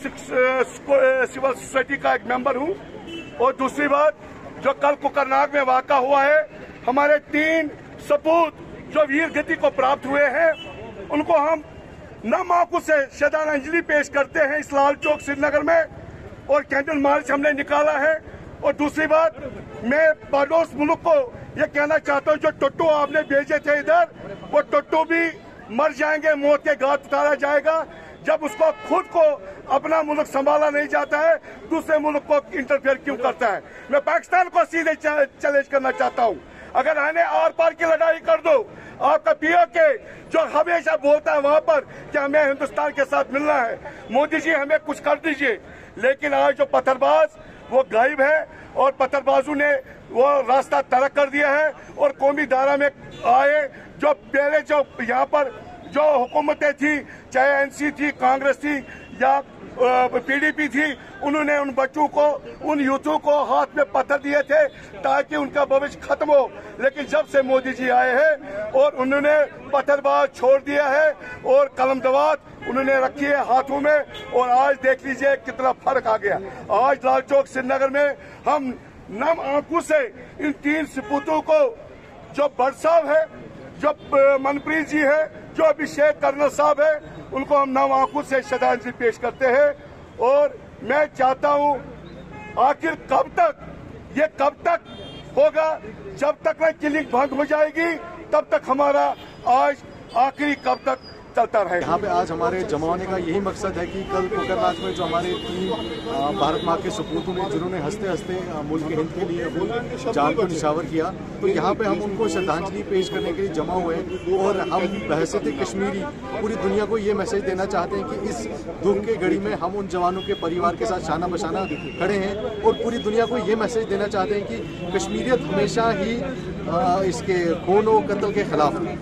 Civil society का एक member हूं। और दूसरी बात, जो कल कुकरनाग में वाक़ा हुआ है, हमारे 3 सपूत जो वीर गति को प्राप्त हुए हैं, उनको हम नम आंखों से श्रद्धांजलि पेश करते हैं इस लाल चौक श्रीनगर में, और कैंडल मार्च हमने निकाला है। और दूसरी बात, मैं पड़ोस मुल्क को ये कहना चाहता हूँ, जो टुट्टू आपने भेजे थे इधर, वो टुट्टू भी मर जाएंगे, मौत के घाट उतारा जाएगा। जब उसको खुद को अपना मुल्क संभाला नहीं जाता है, दूसरे मुल्क को इंटरफेयर क्यों करता है। मैं पाकिस्तान को सीधे चैलेंज करना चाहता हूँ, अगर आने आर पार की लड़ाई कर दो, आपका पीओके जो हमेशा बोलता है वहां पर कि हमें हिंदुस्तान के साथ मिलना है, मोदी जी हमें कुछ कर दीजिए, लेकिन आज जो पत्थरबाज वो गायब है, और पत्थरबाजों ने वो रास्ता तर्क कर दिया है। और कौमी धारा में आए, जो पहले जो यहाँ पर जो हुकूमतें थी, चाहे एनसी थी, कांग्रेस थी या पीडीपी थी, उन्होंने उन बच्चों को, उन यूथों को हाथ में पत्थर दिए थे ताकि उनका भविष्य खत्म हो। लेकिन जब से मोदी जी आए हैं और उन्होंने पत्थरबाज छोड़ दिया है और कलमदवात उन्होंने रखी है हाथों में, और आज देख लीजिए कितना फर्क आ गया। आज लाल चौक श्रीनगर में हम नम आंखों से इन 3 सपूतों को, जो भट्ट साहब है, जो मनप्रीत जी है, जो अभिषेक कर्नल साहब है, उनको हम नम आंखों से श्रद्धांजलि पेश करते हैं। और मैं चाहता हूं, आखिर कब तक होगा, जब तक न किलिंग बंद हो जाएगी तब तक हमारा आज आखिरी कब तक चलता रहे। यहाँ पे आज हमारे जमा होने का यही मकसद है कि कल कुकरनाग में जो हमारे 3 भारत माँ के सपूतों ने, जिन्होंने हंसते हंसते मुल्क हिंद के लिए अपनी जान को निछावर किया, तो यहाँ पे हम उनको श्रद्धांजलि पेश करने के लिए जमा हुए। और हम बहैसियत कश्मीरी पूरी दुनिया को ये मैसेज देना चाहते हैं कि इस दुख के घड़ी में हम उन जवानों के परिवार के साथ शाना बशाना खड़े हैं, और पूरी दुनिया को ये मैसेज देना चाहते हैं कि कश्मीरियत हमेशा ही इसके खून और कत्ल के खिलाफ